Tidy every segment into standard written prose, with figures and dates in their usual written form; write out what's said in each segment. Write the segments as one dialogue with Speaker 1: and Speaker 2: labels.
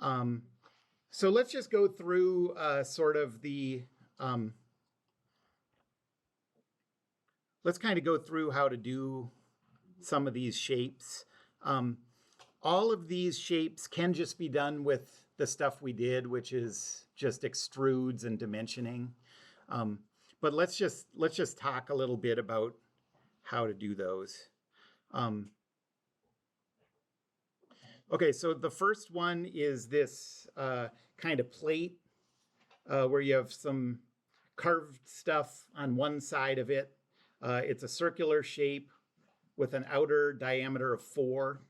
Speaker 1: So let's just go through sort of the, let's kind of go through how to do some of these shapes. All of these shapes can just be done with the stuff we did, which is just extrudes and dimensioning. But let's just talk a little bit about how to do those. Okay, so the first one is this kind of plate where you have some carved stuff on one side of it. It's a circular shape with an outer diameter of 4.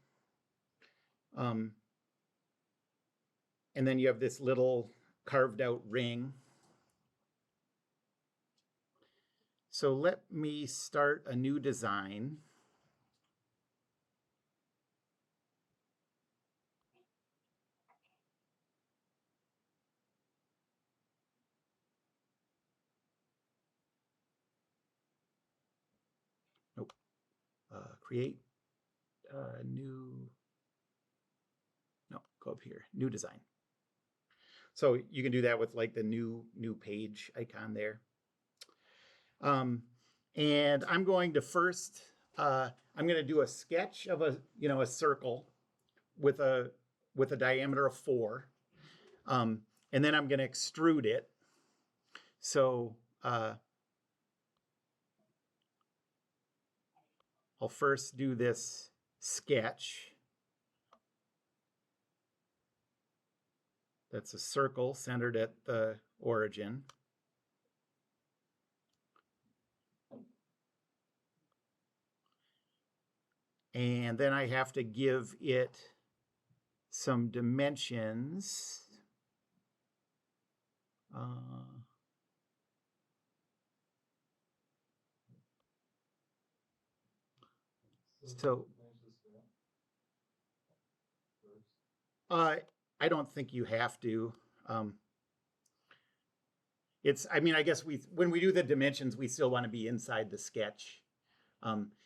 Speaker 1: And then you have this little carved out ring. So let me start a new design. Nope. Create new. No, go up here. New design. So you can do that with like the new page icon there. And I'm going to first, I'm going to do a sketch of a circle with a diameter of 4. And then I'm going to extrude it. So I'll first do this sketch. That's a circle centered at the origin. And then I have to give it some dimensions. So I don't think you have to. I mean, I guess when we do the dimensions, we still want to be inside the sketch.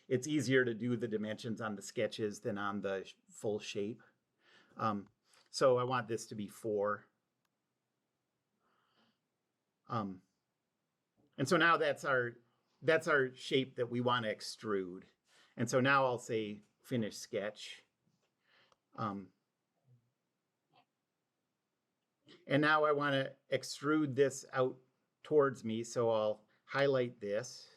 Speaker 1: It's easier to do the dimensions on the sketches than on the full shape. So I want this to be 4. And so now that's our shape that we want to extrude. And so now I'll say finish sketch. And now I want to extrude this out towards me, so I'll highlight this.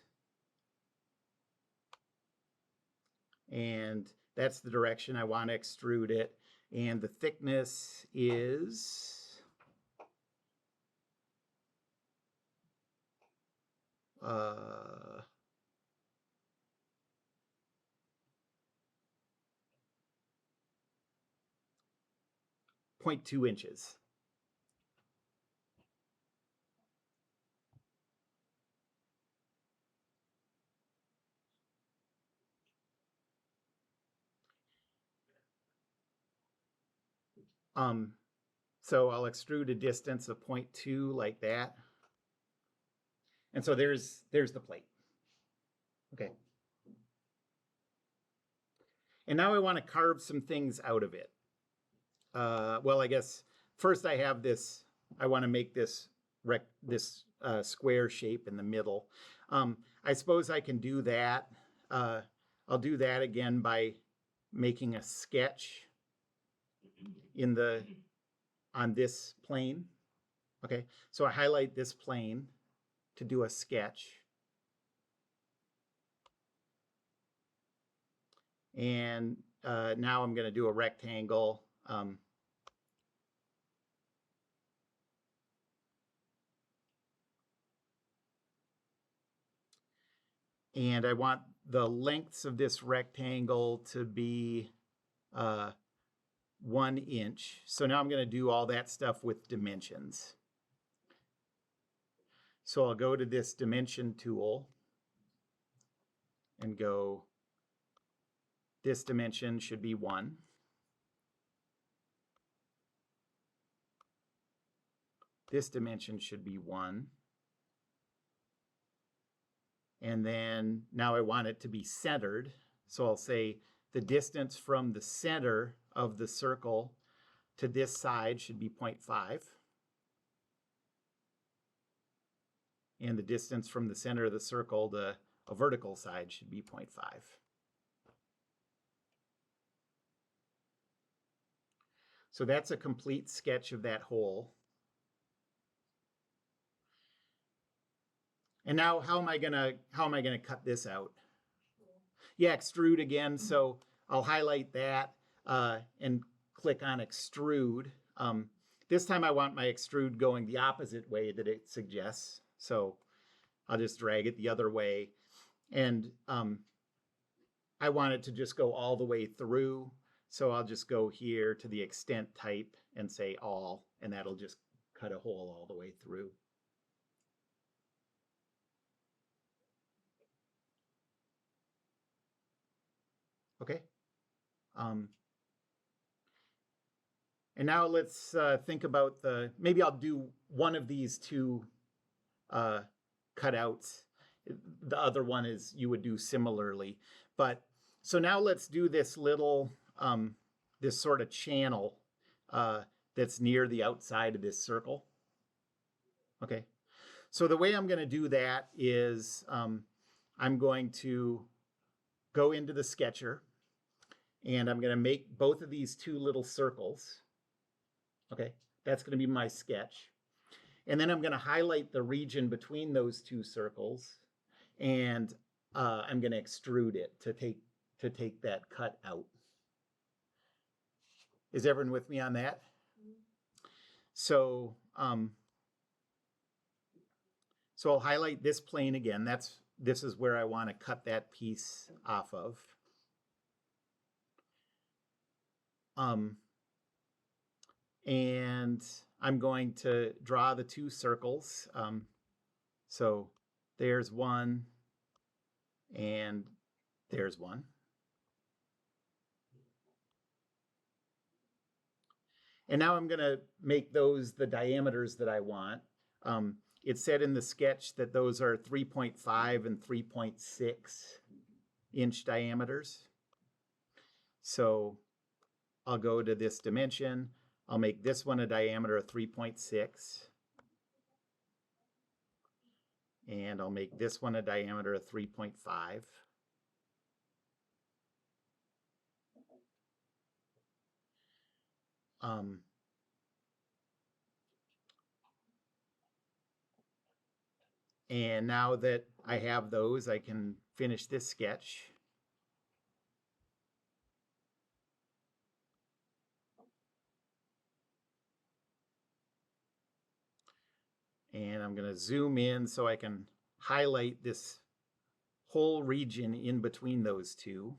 Speaker 1: And that's the direction I want to extrude it. And the thickness is 0.2 inches. So I'll extrude a distance of 0.2 like that. And so there's the plate. Okay. And now I want to carve some things out of it. Well, I guess first I have this, I want to make this square shape in the middle. I suppose I can do that. I'll do that again by making a sketch on this plane. Okay, so I highlight this plane to do a sketch. And now I'm going to do a rectangle. And I want the lengths of this rectangle to be 1 inch. So now I'm going to do all that stuff with dimensions. So I'll go to this dimension tool and go, this dimension should be 1. This dimension should be 1. And then now I want it to be centered. So I'll say the distance from the center of the circle to this side should be 0.5. And the distance from the center of the circle to a vertical side should be 0.5. So that's a complete sketch of that hole. And now how am I gonna cut this out? Yeah, extrude again. So I'll highlight that and click on extrude. This time I want my extrude going the opposite way that it suggests. So I'll just drag it the other way. And I want it to just go all the way through. So I'll just go here to the extent type and say all, and that'll just cut a hole all the way through. Okay. And now let's think about maybe I'll do one of these two cutouts. The other one is you would do similarly. But so now let's do this little, this sort of channel that's near the outside of this circle. Okay. So the way I'm going to do that is I'm going to go into the sketcher and I'm going to make both of these two little circles. Okay, that's going to be my sketch. And then I'm going to highlight the region between those two circles and I'm going to extrude it to take that cut out. Is everyone with me on that? So, so I'll highlight this plane again. This is where I want to cut that piece off of. And I'm going to draw the two circles. So there's one and there's one. And now I'm going to make those the diameters that I want. It said in the sketch that those are 3.5 and 3.6 inch diameters. So I'll go to this dimension. I'll make this one a diameter of 3.6. And I'll make this one a diameter of 3.5. And now that I have those, I can finish this sketch. And I'm going to zoom in so I can highlight this whole region in between those two,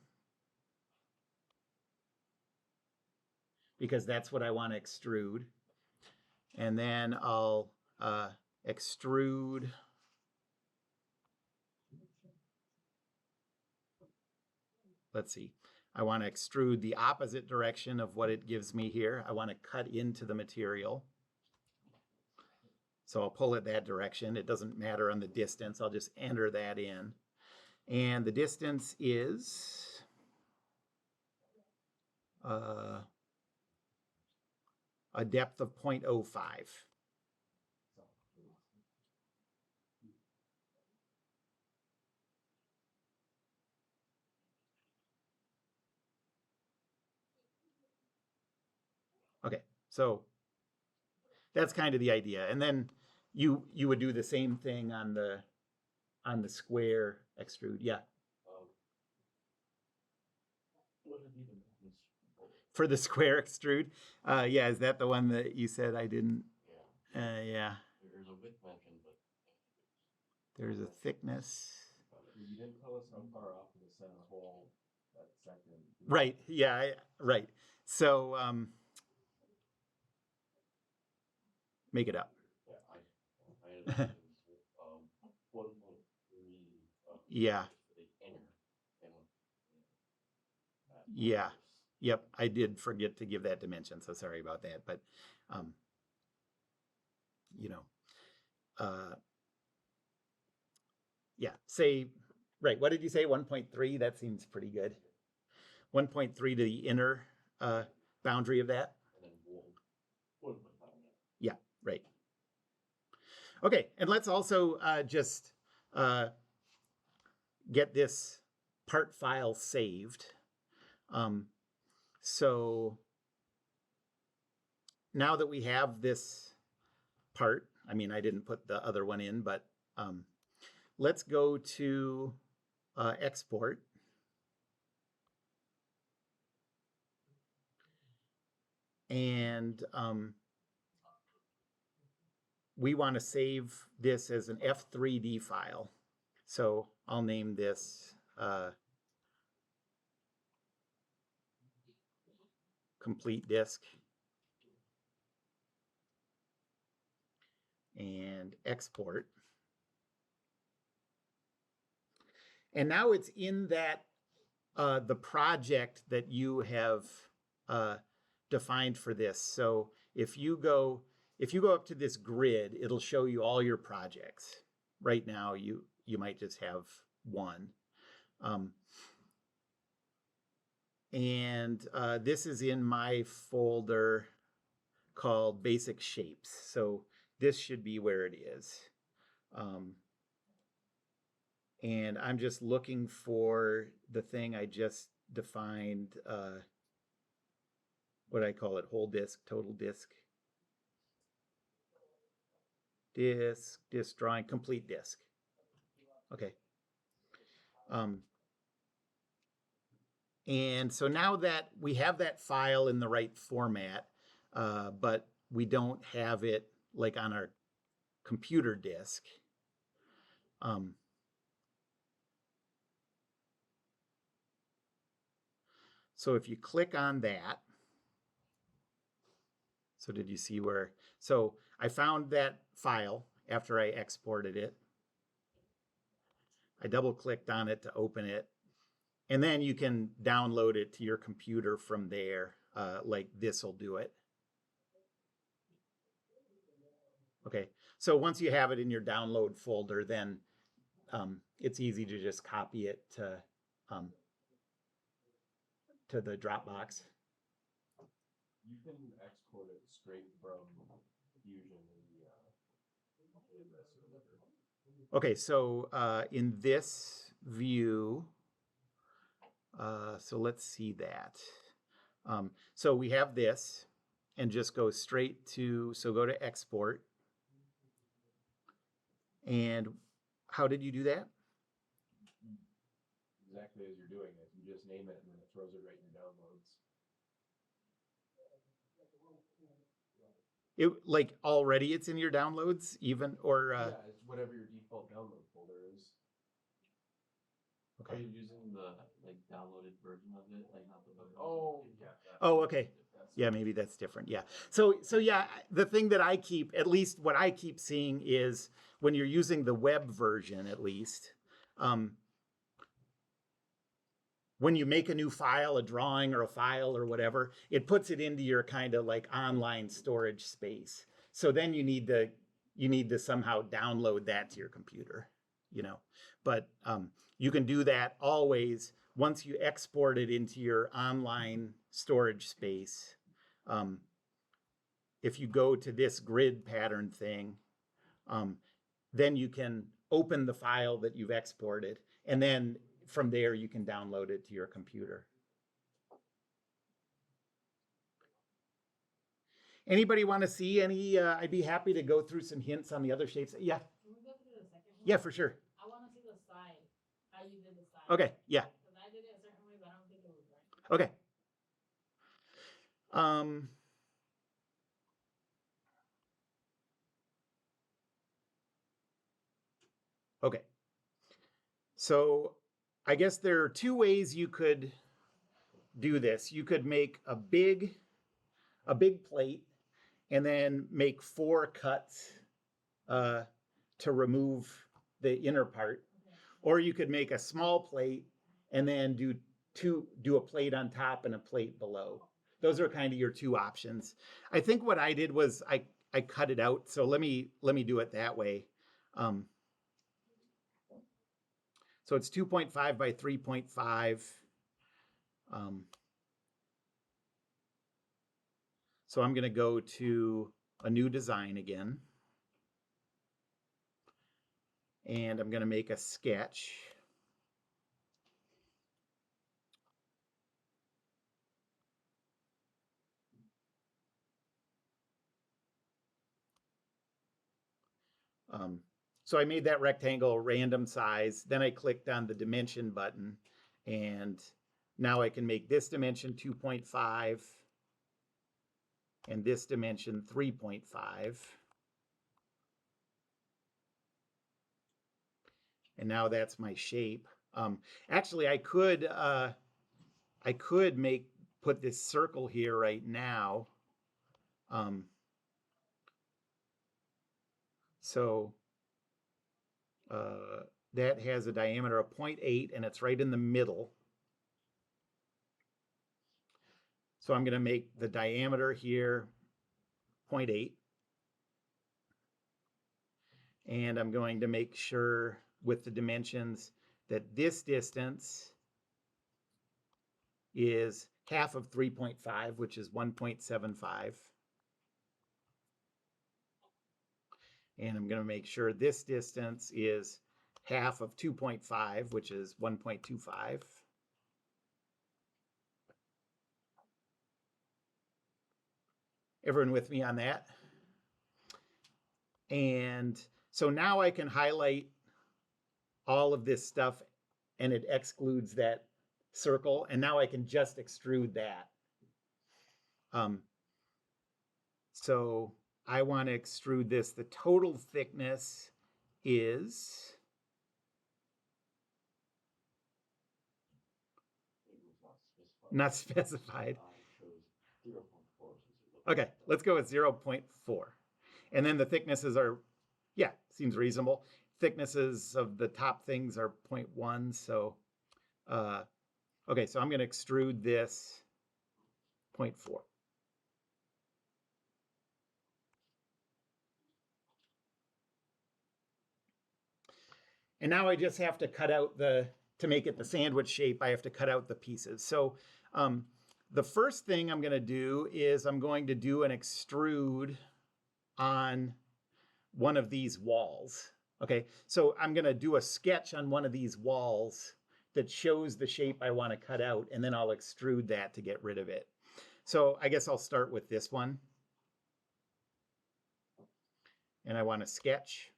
Speaker 1: because that's what I want to extrude. And then I'll extrude let's see. I want to extrude the opposite direction of what it gives me here. I want to cut into the material. So I'll pull it that direction. It doesn't matter on the distance. I'll just enter that in. And the distance is a depth of 0.05. Okay, so that's kind of the idea. And then you would do the same thing on the square extrude. Yeah. For the square extrude, yeah, is that the one that you said I didn't? Yeah. Yeah. There's a width mentioned, but there's a thickness. You didn't tell us how far off of the center hole that second. Right. Yeah. Right. So make it up. Yeah. Yeah. Yeah. Yep. I did forget to give that dimension, so sorry about that. But, you know, yeah, say, right. What did you say? 1.3? That seems pretty good. 1.3 to the inner boundary of that. Right. Okay, and let's also just get this part file saved. So now that we have this part, I mean, I didn't put the other one in, but let's go to export. And we want to save this as an F3D file. So I'll name this complete disk and export. And now it's in that the project that you have defined for this. So if you go up to this grid, it'll show you all your projects. Right now, you might just have one. And this is in my folder called Basic Shapes. So this should be where it is. And I'm just looking for the thing I just defined, what I call it, whole disk, total disk. Disk drawing, complete disk. Okay. And so now that we have that file in the right format, but we don't have it like on our computer disk. So if you click on that, so did you see where, so I found that file after I exported it. I double clicked on it to open it. And then you can download it to your computer from there, like this will do it. Okay, so once you have it in your download folder, then it's easy to just copy it to the Dropbox.
Speaker 2: You can export it straight from Fusion in the
Speaker 1: Okay, so in this view, so let's see that. So we have this, and just go straight to, so go to export. And how did you do that?
Speaker 2: exactly as you're doing it. You just name it and then it throws it right in your downloads.
Speaker 1: It like already it's in your downloads, even, or
Speaker 2: yeah, it's whatever your default download folder is.
Speaker 3: Are
Speaker 1: okay.
Speaker 3: you using the like downloaded version of it, like not the book?
Speaker 2: Oh, yeah.
Speaker 1: Oh, okay. Yeah, maybe that's different. Yeah. So yeah, the thing that I keep, at least what I keep seeing is when you're using the web version, at least, when you make a new file, a drawing or a file or whatever, it puts it into your kind of like online storage space. So then you need to somehow download that to your computer, you know. But you can do that always once you export it into your online storage space. If you go to this grid pattern thing, then you can open the file that you've exported, and then from there you can download it to your computer. Anybody want to see any? I'd be happy to go through some hints on the other shapes. Yeah.
Speaker 4: Can we go through the second one?
Speaker 1: Yeah, for sure.
Speaker 4: I want to see the side, how you did the side.
Speaker 1: Okay. Yeah.
Speaker 4: Because I did it a certain way, but I don't think it was right.
Speaker 1: Okay. Okay. So I guess there are two ways you could do this. You could make a big plate and then make 4 cuts to remove the inner part.
Speaker 4: Okay.
Speaker 1: Or you could make a small plate and then do a plate on top and a plate below. Those are kind of your two options. I think what I did was I cut it out. So let me do it that way. So it's 2.5 by 3.5. So I'm going to go to a new design again. And I'm going to make a sketch. So I made that rectangle random size. Then I clicked on the dimension button, and now I can make this dimension 2.5 and this dimension 3.5. And now that's my shape. Actually, I could put this circle here right now. So that has a diameter of 0.8 and it's right in the middle. So I'm going to make the diameter here 0.8. And I'm going to make sure with the dimensions that this distance is half of 3.5, which is 1.75. And I'm going to make sure this distance is half of 2.5, which is 1.25. Everyone with me on that? And so now I can highlight all of this stuff and it excludes that circle. And now I can just extrude that. So I want to extrude this. The total thickness is not specified. Okay, let's go with 0.4. And then the thicknesses are, yeah, seems reasonable. Thicknesses of the top things are 0.1. So, okay, so I'm going to extrude this 0.4. And now I just have to cut out to make it the sandwich shape, I have to cut out the pieces. So the first thing I'm going to do is I'm going to do an extrude on one of these walls. Okay, so I'm going to do a sketch on one of these walls that shows the shape I want to cut out, and then I'll extrude that to get rid of it. So I guess I'll start with this one. And I want to sketch.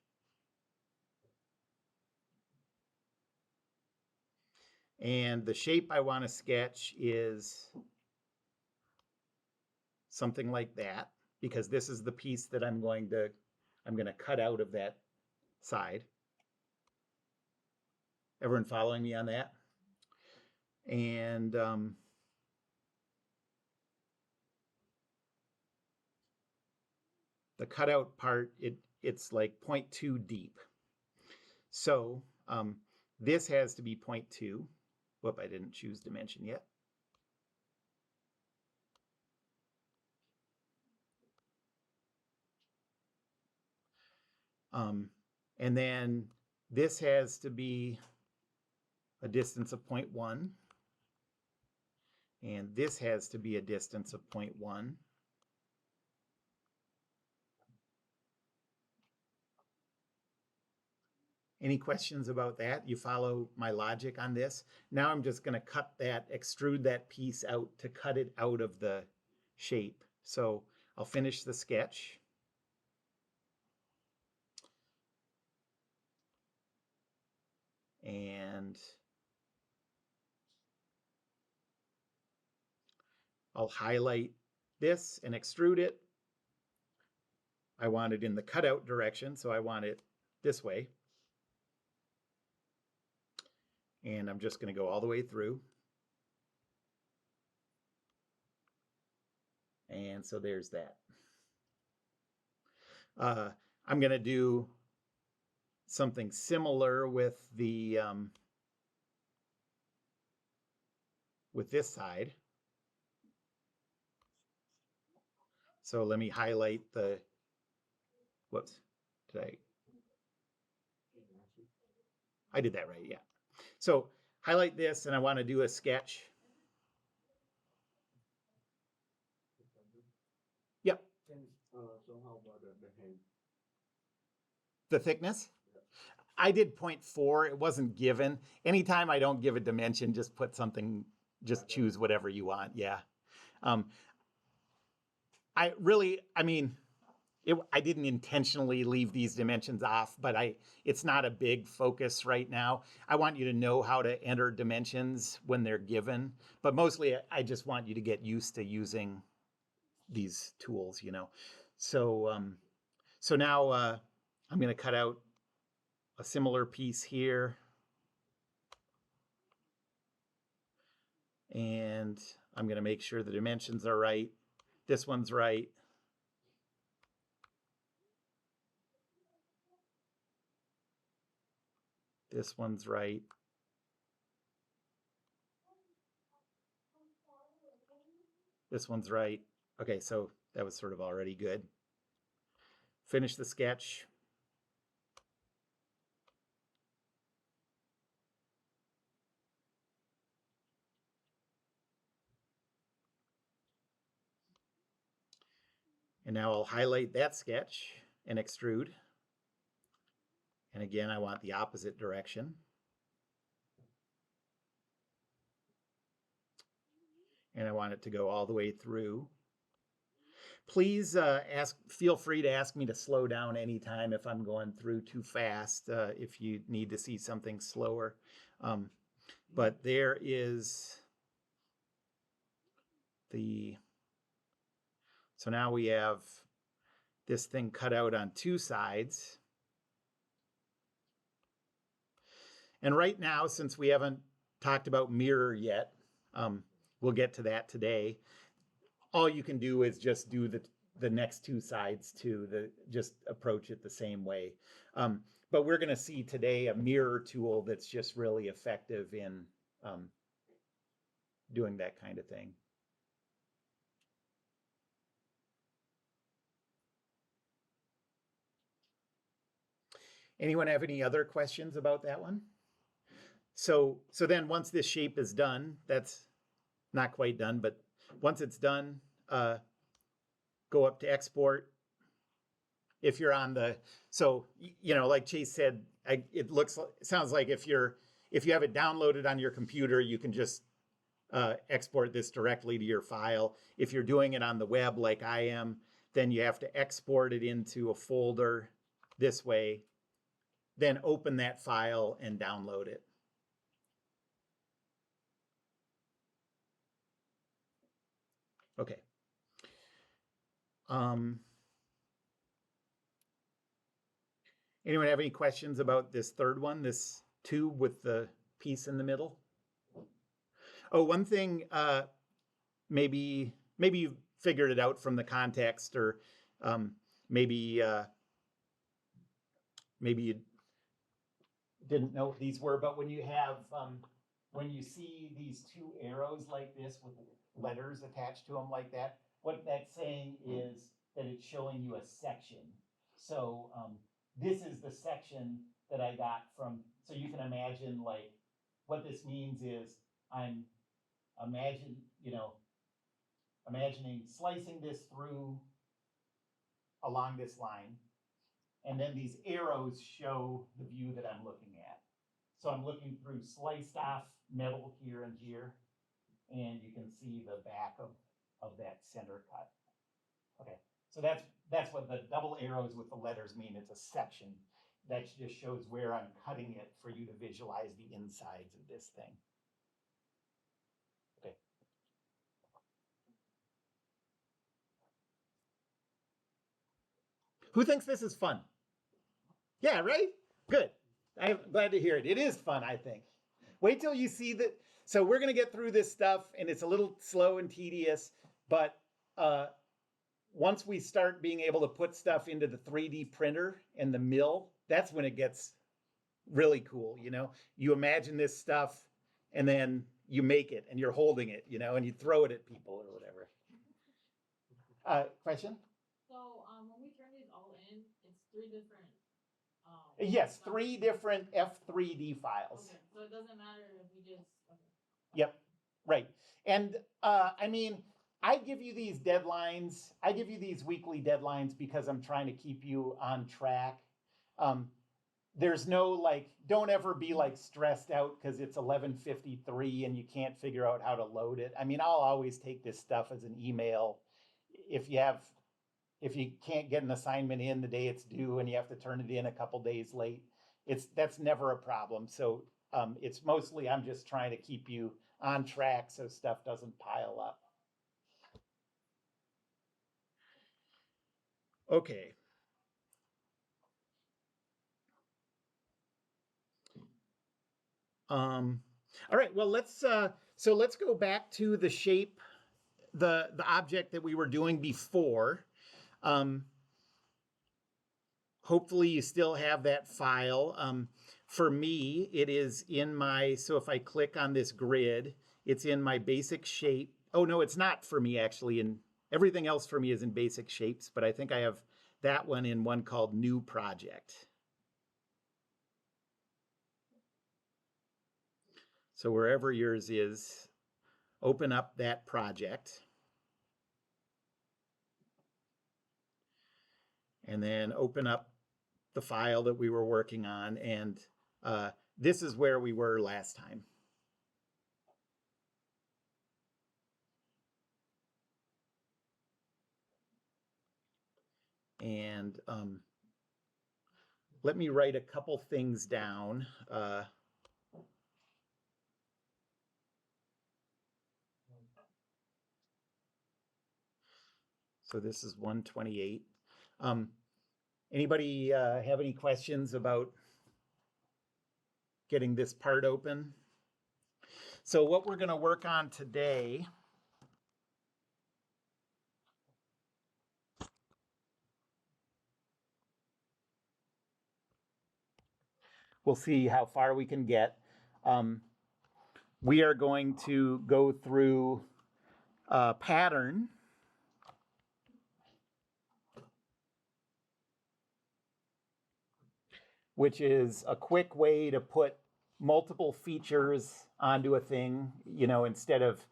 Speaker 1: And the shape I want to sketch is something like that, because this is the piece that I'm going to cut out of that side. Everyone following me on that? And the cutout part, it's like 0.2 deep. So this has to be 0.2. Whoop, I didn't choose dimension yet. And then this has to be a distance of 0.1. And this has to be a distance of 0.1. Any questions about that? You follow my logic on this? Now I'm just going to extrude that piece out to cut it out of the shape. So I'll finish the sketch. And I'll highlight this and extrude it. I want it in the cutout direction, so I want it this way. And I'm just going to go all the way through. And so there's that. I'm going to do something similar with the with this side. So let me highlight the, whoops, I did that right, yeah. So highlight this and I want to do a sketch. Yep.
Speaker 3: So how
Speaker 1: The thickness? I did 0.4. It wasn't given. Anytime I don't give a dimension, just put something, just choose whatever you want. Yeah. Um, I mean, I didn't intentionally leave these dimensions off, but it's not a big focus right now. I want you to know how to enter dimensions when they're given, but mostly I just want you to get used to using these tools, you know. So now I'm going to cut out a similar piece here. And I'm going to make sure the dimensions are right. This one's right. This one's right. This one's right. Okay, so that was sort of already good. Finish the sketch. And now I'll highlight that sketch and extrude. And again, I want the opposite direction. And I want it to go all the way through. Please feel free to ask me to slow down anytime if I'm going through too fast, if you need to see something slower. But there is so now we have this thing cut out on two sides. And right now, since we haven't talked about mirror yet, we'll get to that today. All you can do is just do the next two sides too, just approach it the same way. But we're going to see today a mirror tool that's just really effective in doing that kind of thing. Anyone have any other questions about that one? So then once this shape is done, that's not quite done, but once it's done, go up to export. If you're on so, you know, like Chase said, it sounds like if you have it downloaded on your computer, you can just export this directly to your file. If you're doing it on the web like I am, then you have to export it into a folder this way, then open that file and download it. Okay. Anyone have any questions about this third one, this tube with the piece in the middle? Oh, one thing, maybe you've figured it out from the context, or maybe you didn't know what these were, but when you see these two arrows like this with letters attached to them like that, what that's saying is that it's showing you a section. So this is the section that I got from, so you can imagine, like, what this means is I'm imagining slicing this through along this line, and then these arrows show the view that I'm looking at. So I'm looking through sliced off metal here and here, and you can see the back of that center cut. Okay, so that's what the double arrows with the letters mean. It's a section. That just shows where I'm cutting it for you to visualize the insides of this thing. Okay. Who thinks this is fun? Yeah, right? Good. I'm glad to hear it. It is fun, I think. Wait till you see that. So we're going to get through this stuff, and it's a little slow and tedious, but once we start being able to put stuff into the 3D printer and the mill, that's when it gets really cool, you know? You imagine this stuff, and then you make it, and you're holding it, you know, and you throw it at people or whatever. Question?
Speaker 4: So when we turn these all in, it's three different.
Speaker 1: Yes, 3 different F3D files.
Speaker 4: Okay, so it doesn't matter if we just. Okay.
Speaker 1: Yep, right. And I mean, I give you these deadlines. I give you these weekly deadlines because I'm trying to keep you on track. There's no like, don't ever be like stressed out because it's 11:53 and you can't figure out how to load it. I mean, I'll always take this stuff as an email. If you can't get an assignment in the day it's due and you have to turn it in a couple days late, that's never a problem. So it's mostly I'm just trying to keep you on track so stuff doesn't pile up. Okay. All right. Well, let's go back to the shape, the object that we were doing before. Hopefully, you still have that file. For me, it is in my. So if I click on this grid, it's in my basic shape. Oh no, it's not for me actually. And everything else for me is in basic shapes, but I think I have that one in one called New Project. So wherever yours is, open up that project. And then open up the file that we were working on. And this is where we were last time. And let me write a couple things down. So this is 128. Anybody have any questions about getting this part open? So what we're going to work on today we'll see how far we can get. We are going to go through a pattern which is a quick way to put multiple features onto a thing. You know, instead of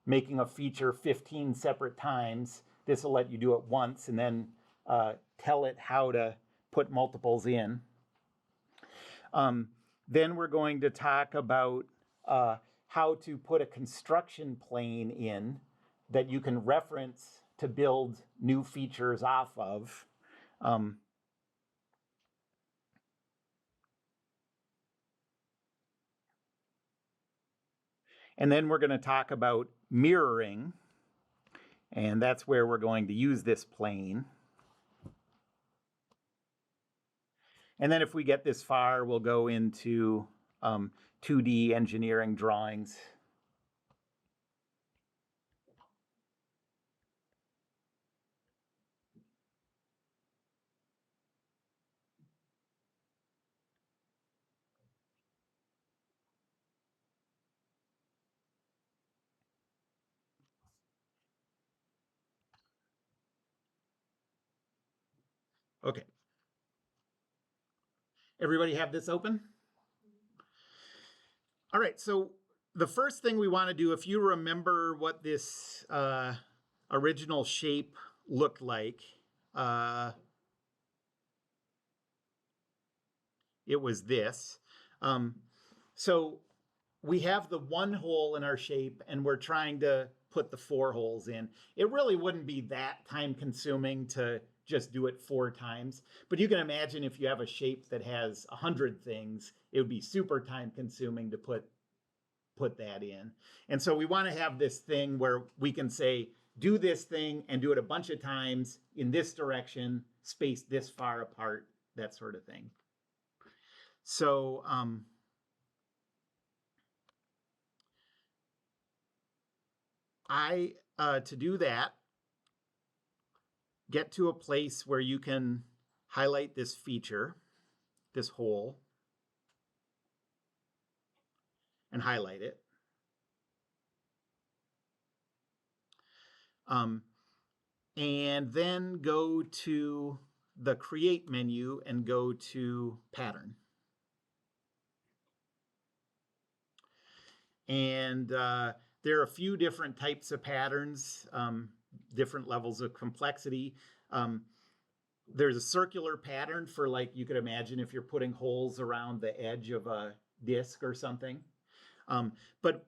Speaker 1: making a feature 15 separate times, this will let you do it once and then tell it how to put multiples in. Then we're going to talk about how to put a construction plane in that you can reference to build new features off of. And then we're going to talk about mirroring, and that's where we're going to use this plane. And then if we get this far, we'll go into 2D engineering drawings. Okay. Everybody have this open? All right, so the first thing we want to do, if you remember what this original shape looked like, it was this. So we have the one hole in our shape and we're trying to put the 4 holes in. It really wouldn't be that time consuming to just do it 4 times. But you can imagine if you have a shape that has 100 things, it would be super time consuming to put that in. And so we want to have this thing where we can say, do this thing and do it a bunch of times in this direction, spaced this far apart, that sort of thing. So to do that, get to a place where you can highlight this feature, this hole, and highlight it. And then go to the Create menu and go to Pattern. And there are a few different types of patterns, different levels of complexity. there's a circular pattern for, like, you could imagine if you're putting holes around the edge of a disc or something. But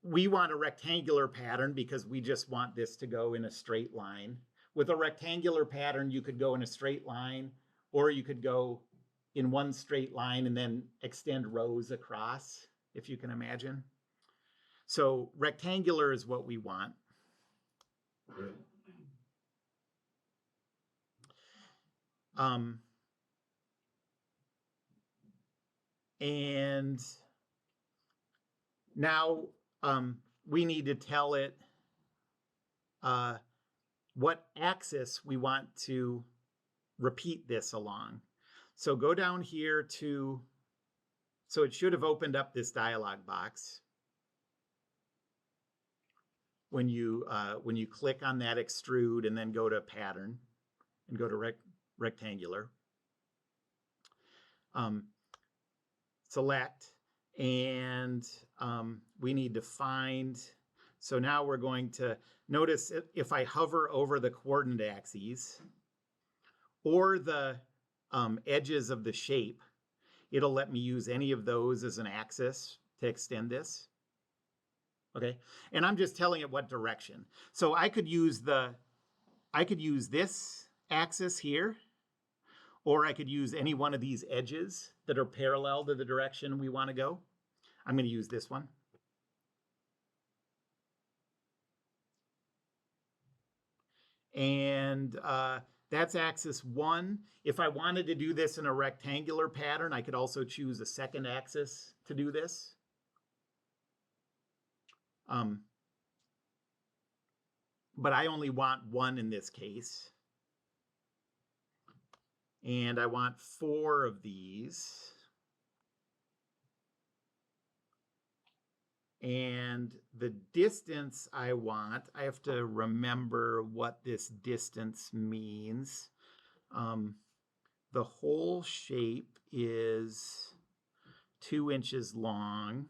Speaker 1: we want a rectangular pattern because we just want this to go in a straight line. With a rectangular pattern, you could go in a straight line, or you could go in one straight line and then extend rows across, if you can imagine. So rectangular is what we want. And now we need to tell it what axis we want to repeat this along. So go down here to, so it should have opened up this dialog box when you click on that extrude and then go to pattern and go to rectangular. Select, and we need to find, so now we're going to notice if I hover over the coordinate axes or the edges of the shape, it'll let me use any of those as an axis to extend this. Okay, and I'm just telling it what direction. So I could use this axis here, or I could use any one of these edges that are parallel to the direction we want to go. I'm going to use this one. And that's axis 1. If I wanted to do this in a rectangular pattern, I could also choose a second axis to do this. But I only want 1 in this case. And I want 4 of these. And the distance I want, I have to remember what this distance means. The whole shape is 2 inches long.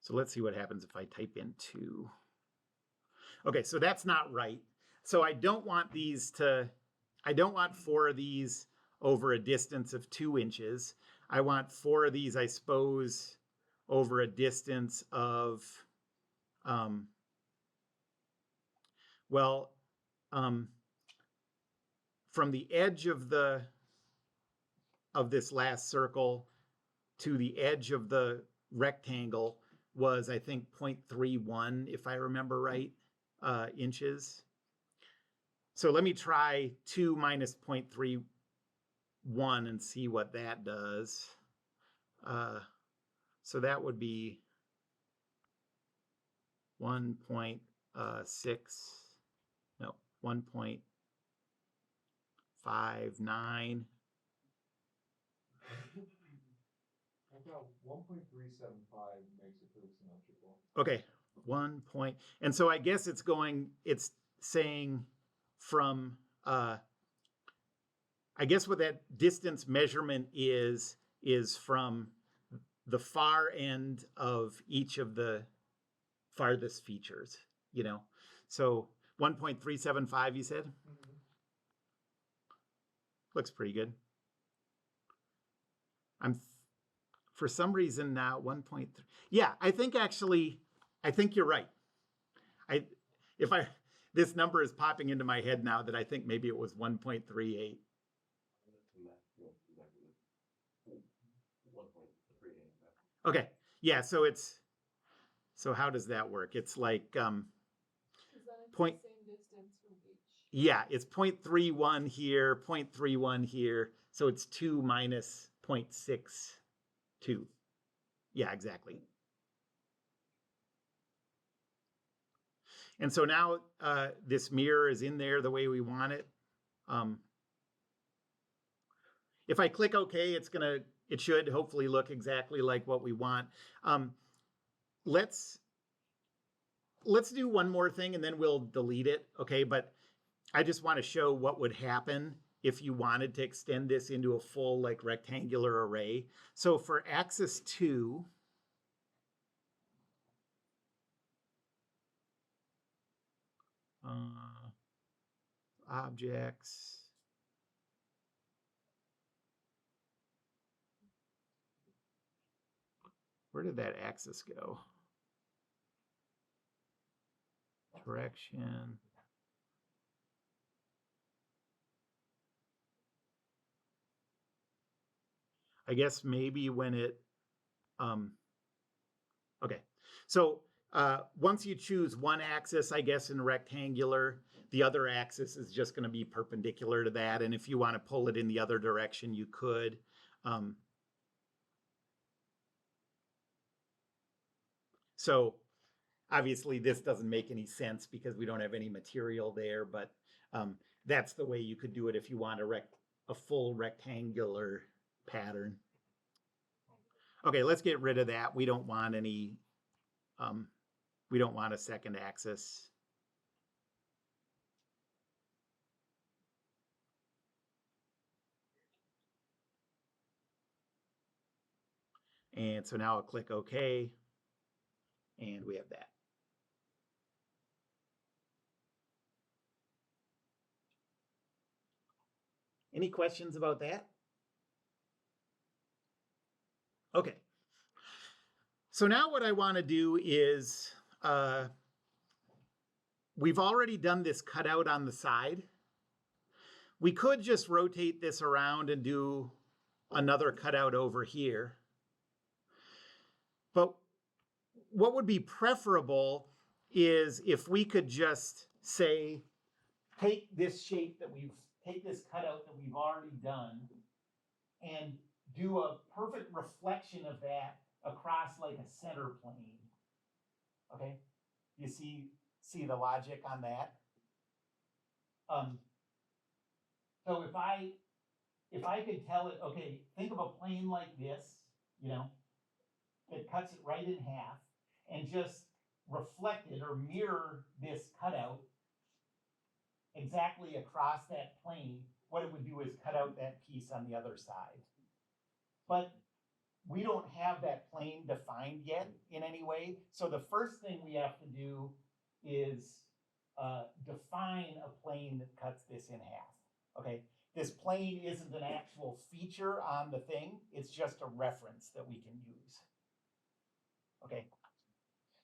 Speaker 1: So let's see what happens if I type in 2. Okay, so that's not right. So I don't want 4 of these over a distance of 2 inches. I want 4 of these, I suppose, over a distance of, from the edge of this last circle to the edge of the rectangle was, I think, 0.31, if I remember right, inches. So let me try 2 minus 0.31 and see what that does. So that would be 1.6, no, 1.59.
Speaker 2: I thought 1.375 makes it pretty symmetrical.
Speaker 1: Okay, and so I guess it's saying from, I guess what that distance measurement is from the far end of each of the farthest features, you know? So 1.375, you said? Mm-hmm. Looks pretty good. For some reason now 1.3. Yeah, I think you're right. This number is popping into my head now that I think maybe it was 1.38. Okay, yeah, so how does that work? It's like
Speaker 4: Is that
Speaker 1: point,
Speaker 4: the same distance from each?
Speaker 1: Yeah, it's 0.31 here, 0.31 here, so it's 2 minus 0.62. Yeah, exactly. And so now this mirror is in there the way we want it. If I click OK, it should hopefully look exactly like what we want. Let's do one more thing and then we'll delete it, okay? But I just want to show what would happen if you wanted to extend this into a full, like, rectangular array. So for axis 2, Objects. Where did that axis go? Direction. I guess maybe when it, okay. So once you choose one axis, I guess in rectangular, the other axis is just going to be perpendicular to that. And if you want to pull it in the other direction, you could. So obviously this doesn't make any sense because we don't have any material there, but that's the way you could do it if you want a full rectangular pattern. Okay, let's get rid of that. We don't want any, we don't want a second axis. And so now I'll click OK, and we have that. Any questions about that? Okay. So now what I want to do is, we've already done this cutout on the side. We could just rotate this around and do another cutout over here. But what would be preferable is if we could just say, take this cutout that we've already done and do a perfect reflection of that across like a center plane. Okay, you see the logic on that? So if I could tell it, okay, think of a plane like this, that cuts it right in half, and just reflect it or mirror this cutout exactly across that plane, what it would do is cut out that piece on the other side. But we don't have that plane defined yet in any way. So the first thing we have to do is define a plane that cuts this in half. Okay, this plane isn't an actual feature on the thing. It's just a reference that we can use. Okay,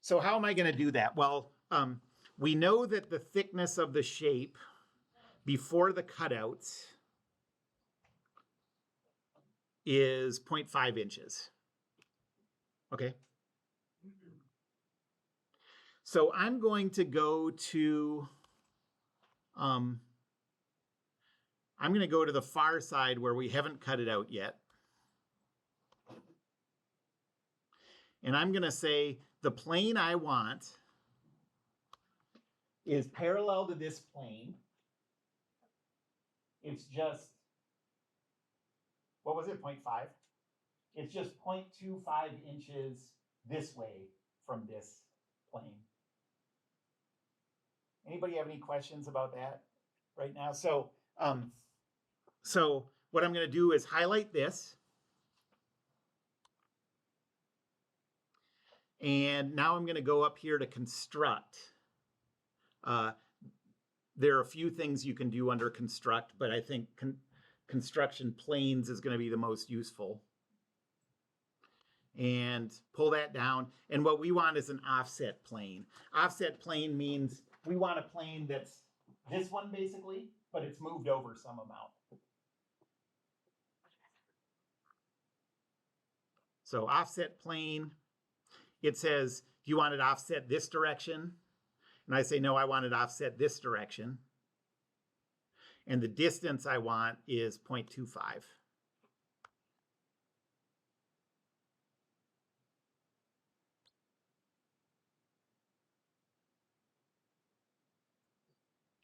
Speaker 1: so how am I going to do that? Well, we know that the thickness of the shape before the cutouts is 0.5 inches. Okay. So I'm going to go to, I'm going to go to the far side where we haven't cut it out yet. And I'm going to say the plane I want is parallel to this plane. It's just, what was it, 0.5? It's just 0.25 inches this way from this plane. Anybody have any questions about that right now? So what I'm going to do is highlight this. And now I'm going to go up here to construct. There are a few things you can do under construct, but I think construction planes is going to be the most useful. And pull that down. And what we want is an offset plane. Offset plane means we want a plane that's this one basically, but it's moved over some amount. So offset plane, it says, do you want it offset this direction? And I say, no, I want it offset this direction. And the distance I want is 0.25.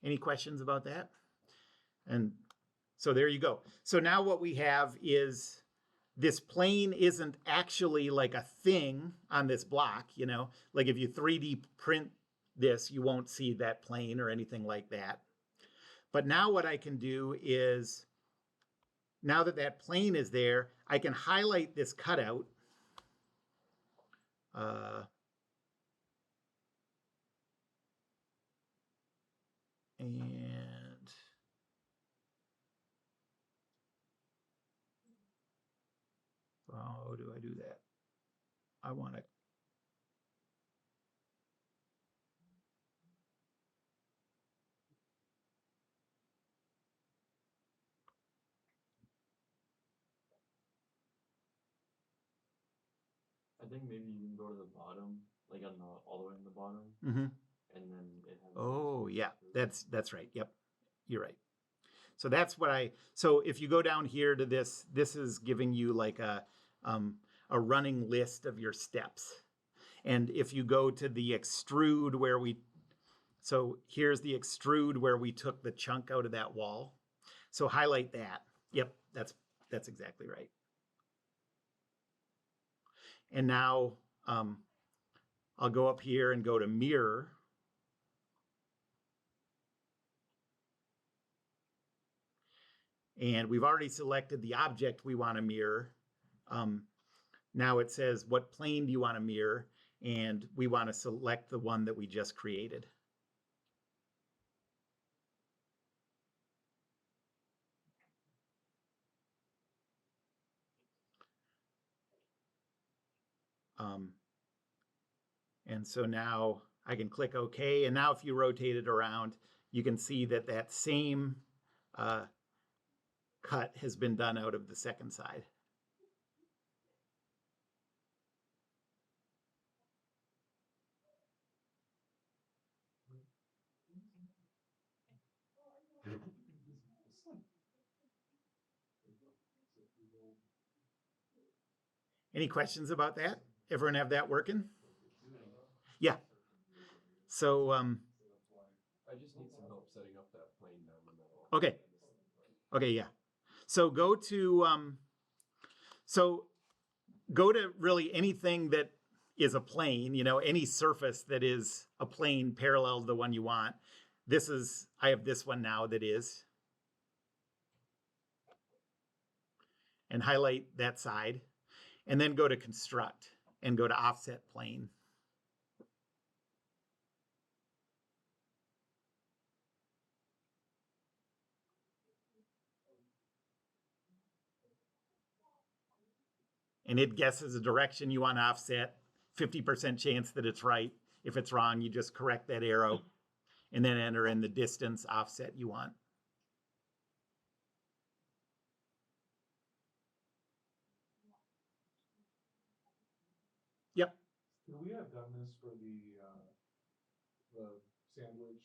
Speaker 1: Any questions about that? And so there you go. So now what we have is this plane isn't actually like a thing on this block, like if you 3D print this, you won't see that plane or anything like that. But now what I can do is, now that that plane is there, I can highlight this cutout. And how do I do that? I want to.
Speaker 3: I think maybe you can go to the bottom, like on the, all the way on the bottom,
Speaker 1: Mm-hmm.
Speaker 3: and then it has.
Speaker 1: Oh, yeah, that's right. Yep, you're right. So that's what so if you go down here to this is giving you like a running list of your steps. And if you go to the extrude so here's the extrude where we took the chunk out of that wall. So highlight that. Yep, that's exactly right. And now I'll go up here and go to mirror. And we've already selected the object we want to mirror. Now it says, what plane do you want to mirror? And we want to select the one that we just created. And so now I can click OK. And now if you rotate it around, you can see that that same cut has been done out of the second side. Any questions about that? Everyone have that working? Yeah. So,
Speaker 2: I just need some help setting up that plane down the middle.
Speaker 1: okay. Okay, yeah. So go to really anything that is a plane, any surface that is a plane parallel to the one you want. I have this one now that is. And highlight that side. And then go to construct and go to offset plane. And it guesses a direction you want to offset, 50% chance that it's right. If it's wrong, you just correct that arrow and then enter in the distance offset you want. Yep.
Speaker 5: Could we have done this for the sandwich?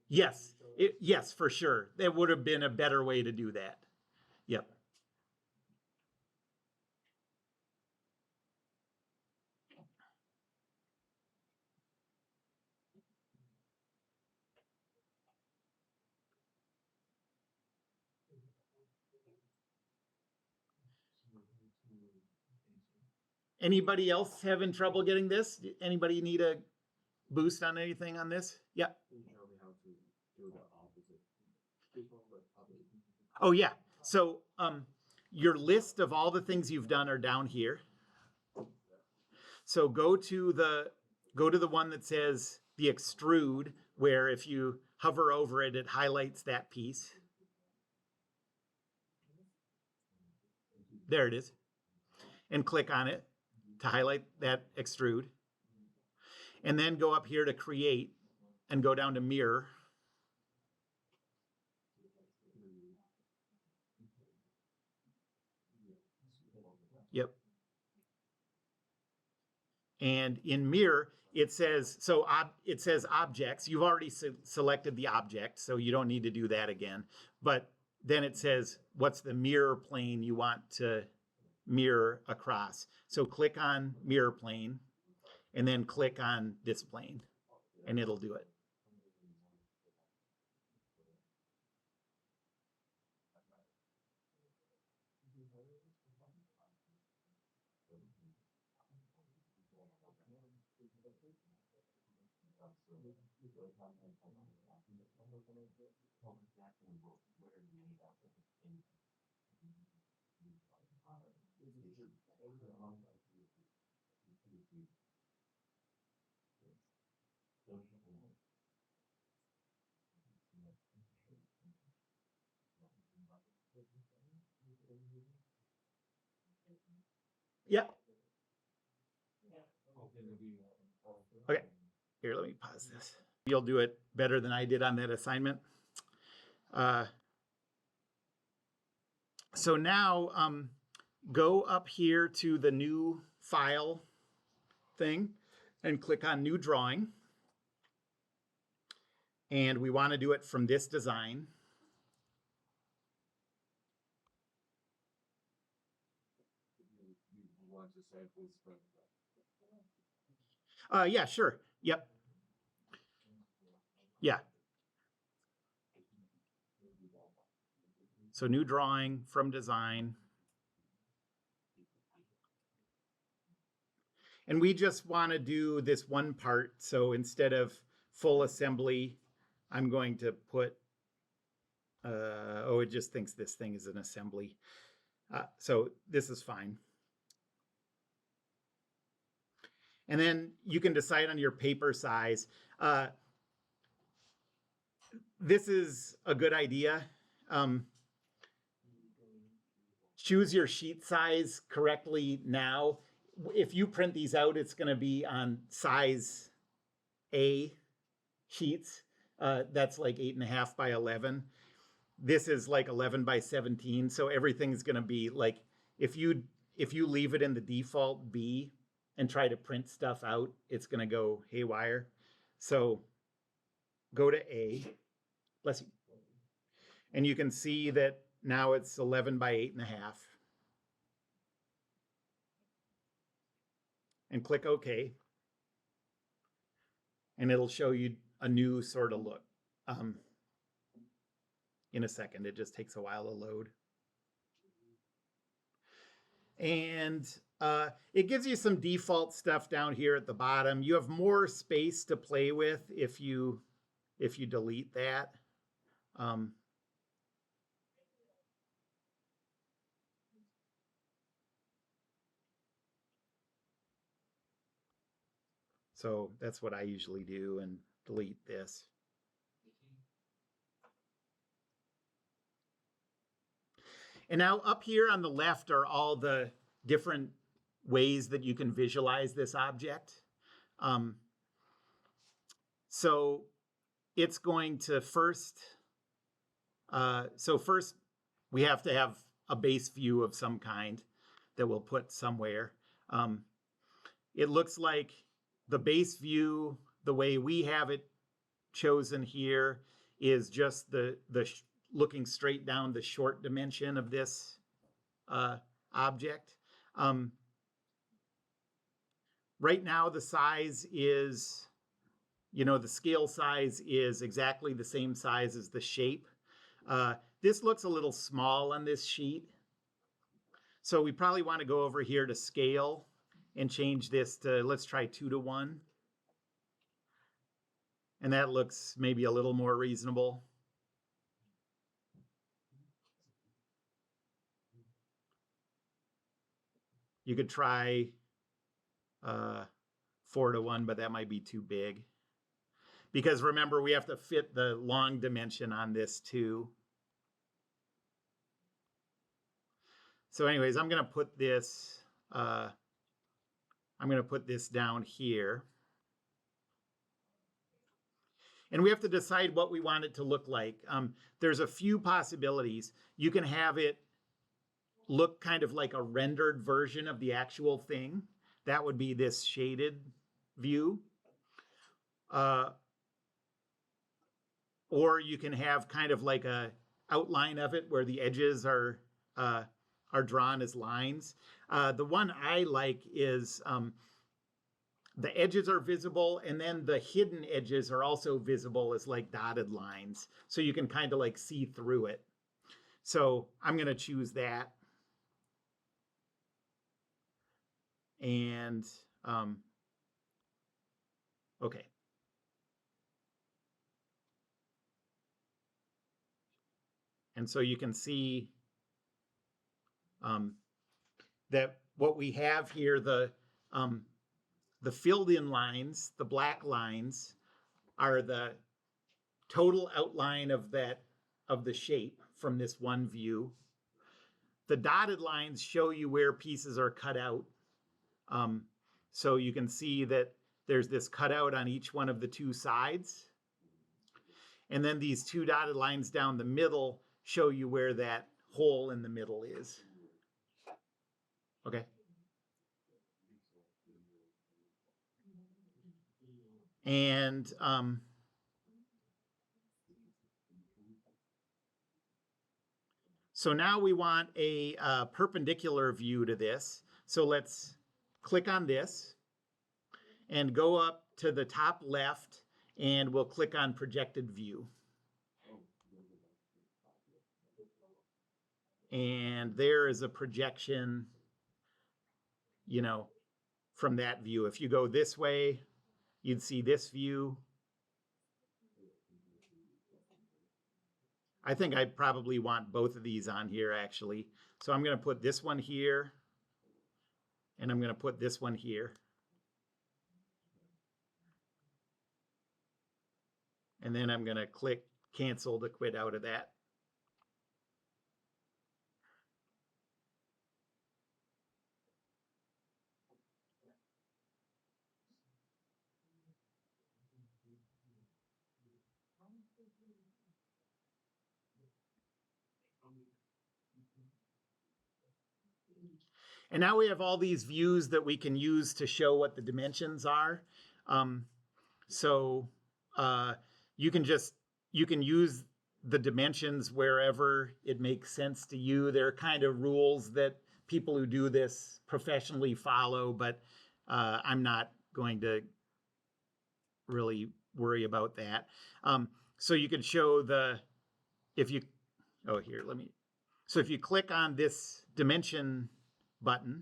Speaker 1: Yes. Yes, for sure. There would have been a better way to do that. Yep. Anybody else having trouble getting this? Anybody need a boost on anything on this? Yeah.
Speaker 2: Can you show me how to do the opposite?
Speaker 1: Oh yeah. So your list of all the things you've done are down here. So go to the one that says the extrude, where if you hover over it, it highlights that piece. There it is. And click on it to highlight that extrude. And then go up here to create and go down to mirror. Yep. And in mirror, it says objects. You've already selected the object, so you don't need to do that again. But then it says what's the mirror plane you want to mirror across. So click on mirror plane and then click on this plane and it'll do it. Yeah.
Speaker 5: Okay.
Speaker 1: Okay. Here, let me pause this. You'll do it better than I did on that assignment. So now go up here to the new file thing and click on new drawing. And we want to do it from this design.
Speaker 2: You want to samples from
Speaker 1: Yeah, sure. Yep. Yeah. So new drawing from design. And we just want to do this one part. So instead of full assembly, I'm going to put, it just thinks this thing is an assembly. So this is fine. And then you can decide on your paper size. This is a good idea. Choose your sheet size correctly now. If you print these out, it's going to be on size A sheets. That's like 8.5 by 11. This is like 11 by 17. So everything's going to be like, if you leave it in the default B and try to print stuff out, it's going to go haywire. So go to A. Bless you. And you can see that now it's 11 by 8.5. And click OK. And it'll show you a new sort of look in a second. It just takes a while to load. And it gives you some default stuff down here at the bottom. You have more space to play with if you delete that. So that's what I usually do, and delete this. And now up here on the left are all the different ways that you can visualize this object. So it's going to first we have to have a base view of some kind that we'll put somewhere. It looks like the base view, the way we have it chosen here, is just the looking straight down the short dimension of this object. Right now the size is, the scale size is exactly the same size as the shape. This looks a little small on this sheet. So we probably want to go over here to scale and change this to, let's try 2:1. And that looks maybe a little more reasonable. You could try 4:1, but that might be too big. Because remember, we have to fit the long dimension on this too. So anyways, I'm going to put this down here. And we have to decide what we want it to look like. There's a few possibilities. You can have it look kind of like a rendered version of the actual thing. That would be this shaded view. Or you can have kind of like a outline of it where the edges are drawn as lines. The one I like is the edges are visible, and then the hidden edges are also visible as like dotted lines. So you can kind of like see through it. So I'm going to choose that. And okay. And so you can see that what we have here, the filled in lines, the black lines, are the total outline of the shape from this one view. The dotted lines show you where pieces are cut out. So you can see that there's this cutout on each one of the two sides. And then these two dotted lines down the middle show you where that hole in the middle is. Okay. And so now we want a perpendicular view to this. So let's click on this and go up to the top left, and we'll click on projected view. And there is a projection, you know, from that view. If you go this way, you'd see this view. I think I probably want both of these on here actually. So I'm going to put this one here, and I'm going to put this one here. And then I'm going to click cancel to quit out of that. And now we have all these views that we can use to show what the dimensions are. So you can use the dimensions wherever it makes sense to you. There are kind of rules that people who do this professionally follow, but I'm not going to really worry about that. So you can show if you click on this dimension button,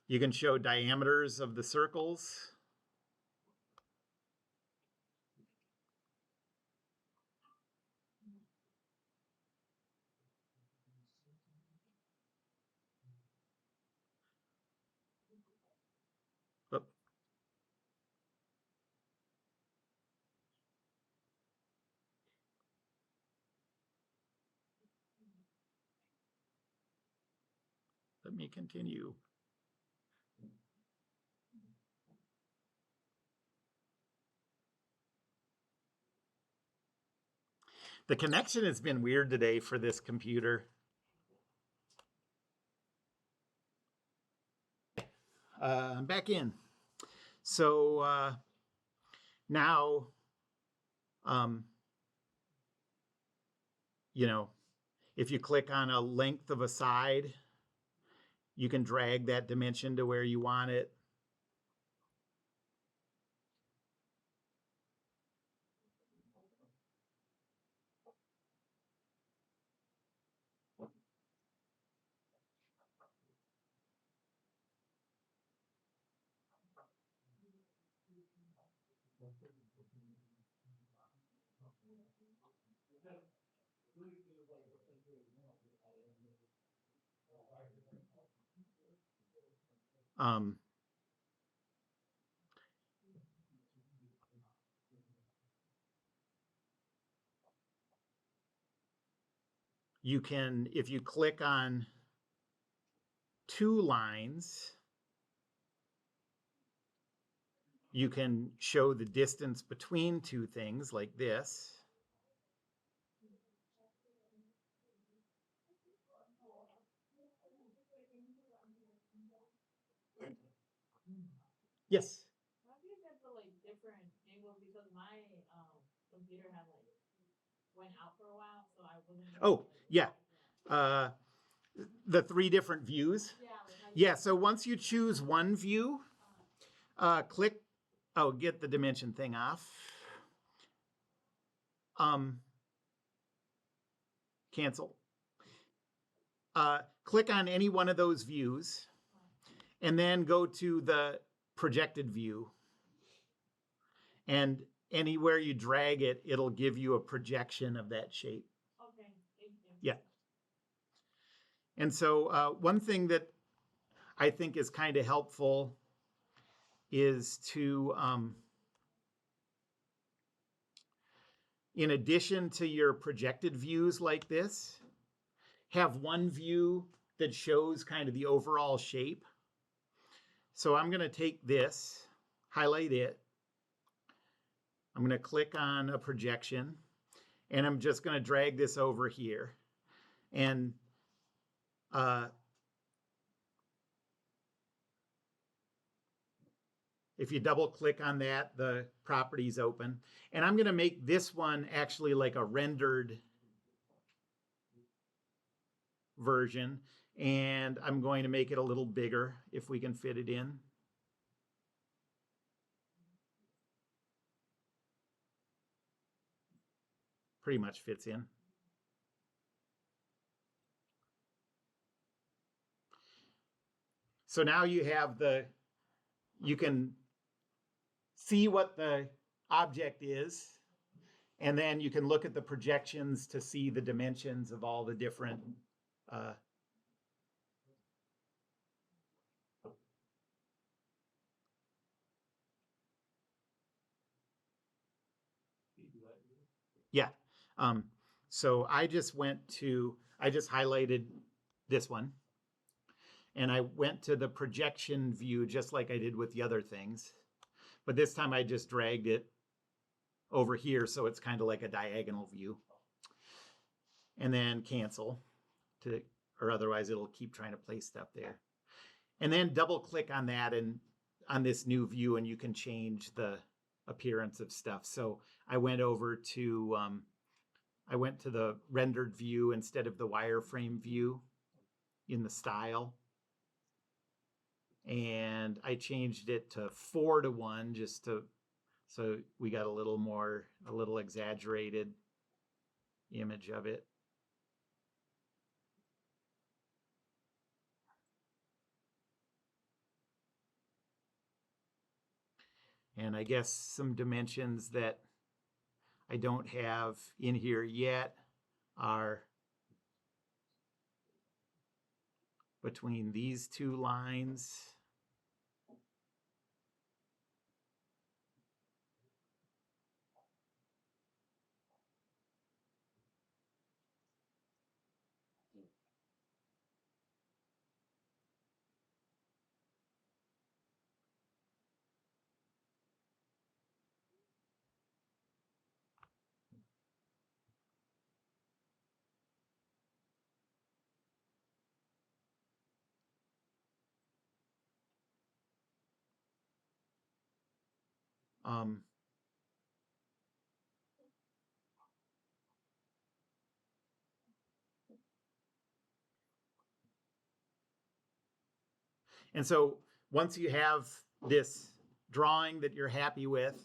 Speaker 1: you can show diameters of the circles. Oop. Let me continue. The connection has been weird today for this computer. I'm back in. So now, if you click on a length of a side, you can drag that dimension to where you want it. You can, if you click on two lines, you can show the distance between two things like this. Yes.
Speaker 4: How do you get the like different angles? Because my computer had like went out for a while, so I wasn't.
Speaker 1: Oh, yeah. The three different views.
Speaker 4: Yeah. Like
Speaker 1: Yeah. So once you choose one view, click. Oh, get the dimension thing off. Cancel. Click on any one of those views, and then go to the projected view. And anywhere you drag it, it'll give you a projection of that shape.
Speaker 4: Okay. Thank you.
Speaker 1: Yeah. And so one thing that I think is kind of helpful is to, in addition to your projected views like this, have one view that shows kind of the overall shape. So I'm going to take this, highlight it. I'm going to click on a projection, and I'm just going to drag this over here. And if you double click on that, the properties open. And I'm going to make this one actually like a rendered version. And I'm going to make it a little bigger if we can fit it in. Pretty much fits in. So now you have you can see what the object is, and then you can look at the projections to see the dimensions of all the different yeah. So I just highlighted this one, and I went to the projection view just like I did with the other things. But this time I just dragged it over here so it's kind of like a diagonal view. And then cancel or otherwise it'll keep trying to place stuff there. And then double click on that and on this new view, and you can change the appearance of stuff. So I went over to the rendered view instead of the wireframe view in the style. And I changed it to 4:1 so we got a little exaggerated image of it. And I guess some dimensions that I don't have in here yet are between these two lines. Um, and so once you have this drawing that you're happy with,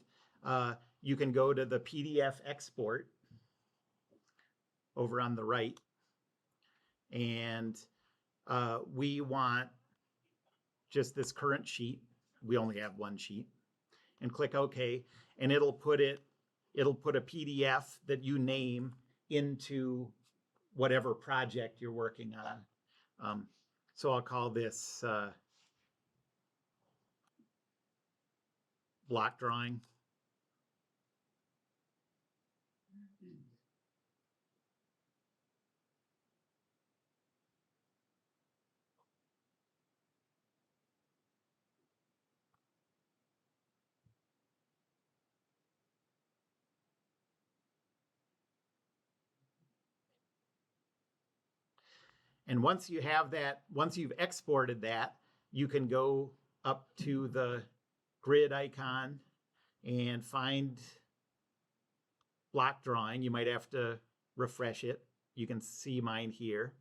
Speaker 1: you can go to the PDF export over on the right. And we want just this current sheet. We only have one sheet. And click OK. And it'll put a PDF that you name into whatever project you're working on. So I'll call this block drawing. And once you have that, once you've exported that, you can go up to the grid icon and find block drawing. You might have to refresh it. You can see mine here.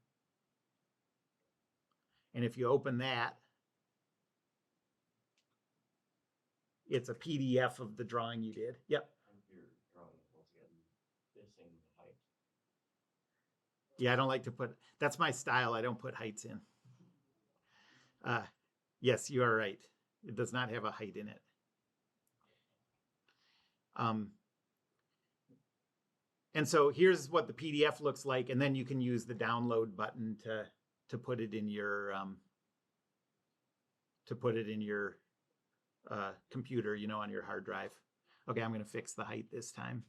Speaker 1: And if you open that, it's a PDF of the drawing you did. Yep.
Speaker 3: Your drawing, once again, missing the height.
Speaker 1: Yeah, I don't like to that's my style. I don't put heights in. Yes, you are right. It does not have a height in it. And so here's what the PDF looks like, and then you can use the download button to put it in your computer, on your hard drive. Okay, I'm going to fix the height this time.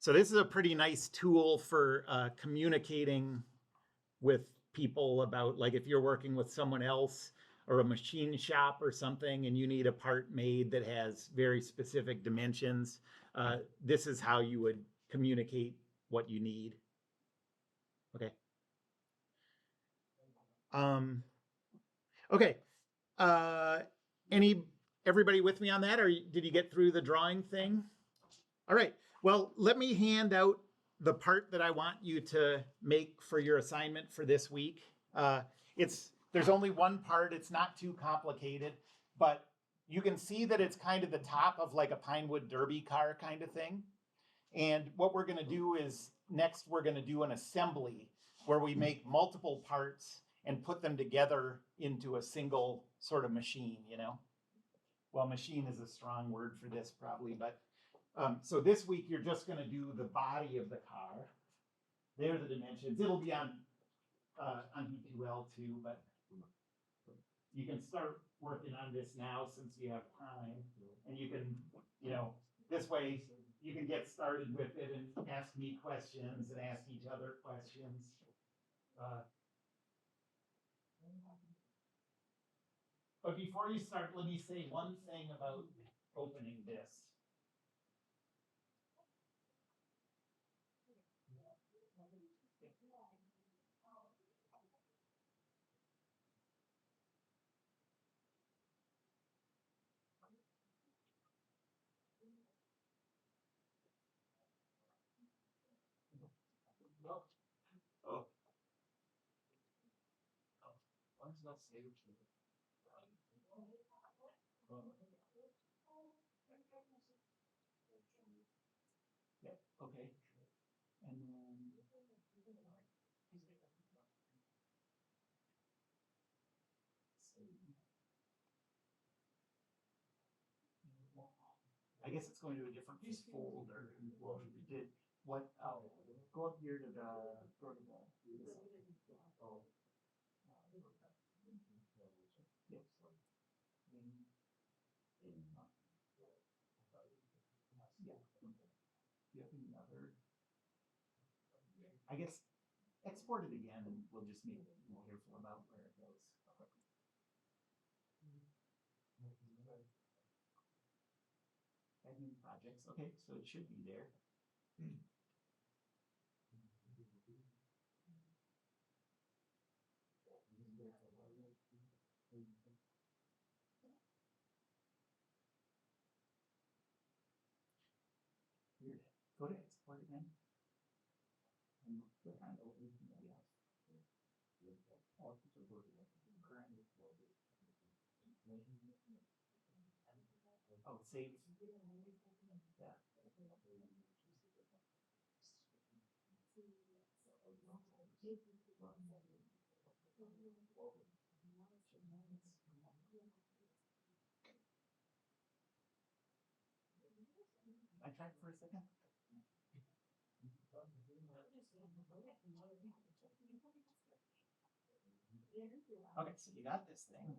Speaker 1: So this is a pretty nice tool for communicating with people about, like, if you're working with someone else or a machine shop or something and you need a part made that has very specific dimensions, this is how you would communicate what you need. Okay. Okay. Any everybody with me on that, or did you get through the drawing thing? All right. Well, let me hand out the part that I want you to make for your assignment for this week. There's only one part. It's not too complicated, but you can see that it's kind of the top of like a Pinewood Derby car kind of thing. And what we're going to do is next we're going to do an assembly where we make multiple parts and put them together into a single sort of machine, you know? Well, machine is a strong word for this probably, but so this week you're just going to do the body of the car. There are the dimensions. It'll be on D2L too, but you can start working on this now since you have time, and you can, this way you can get started with it and ask me questions and ask each other questions. But before you start, let me say one thing about opening this. Oh,
Speaker 3: Why is not saved?
Speaker 1: yeah, okay. And then I guess it's going to a different folder. Well, we did what? Oh, go up here to the go to the. Oh. Yep. Yeah. Yep. Another. I guess export it again, and we'll just be more careful about where it goes. Admin projects. Okay, so it should be there. Weird. Go to export again. And click on open PDF. Oh, save. Yeah. I tried for a second. Okay, so you got this thing.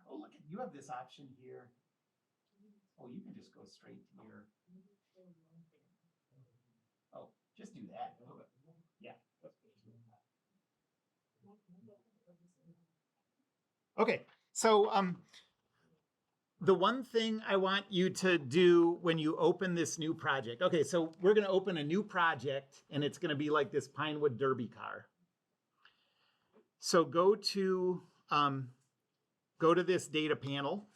Speaker 1: Oh, look, you have this option here. Oh, you can just go straight to your. Oh, just do that. Yeah. Okay, so the one thing I want you to do when you open this new project. Okay, so we're going to open a new project, and it's going to be like this Pinewood Derby car. So go to this data panel,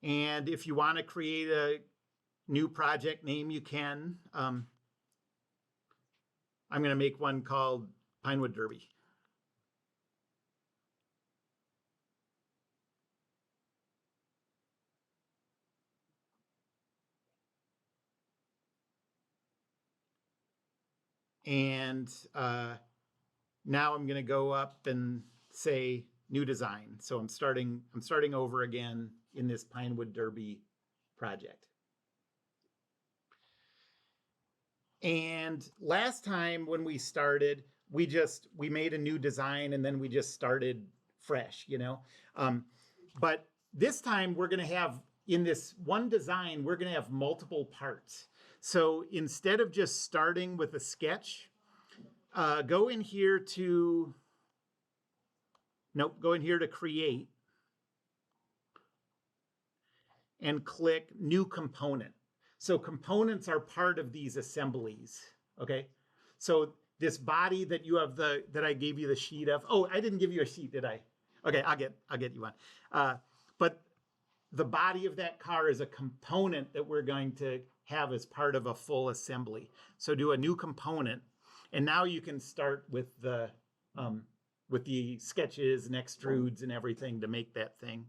Speaker 1: and if you want to create a new project name, you can. I'm going to make one called Pinewood Derby. And now I'm going to go up and say new design. So I'm starting over again in this Pinewood Derby project. And last time when we started, we made a new design and then we just started fresh, you know. But this time we're going to have, in this one design, we're going to have multiple parts. So instead of just starting with a sketch, go in here to create and click new component. So components are part of these assemblies, okay? So this body that you have that I gave you the sheet of, oh, I didn't give you a sheet, did I? Okay, I'll get you one. But the body of that car is a component that we're going to have as part of a full assembly. So do a new component, and now you can start with the sketches and extrudes and everything to make that thing.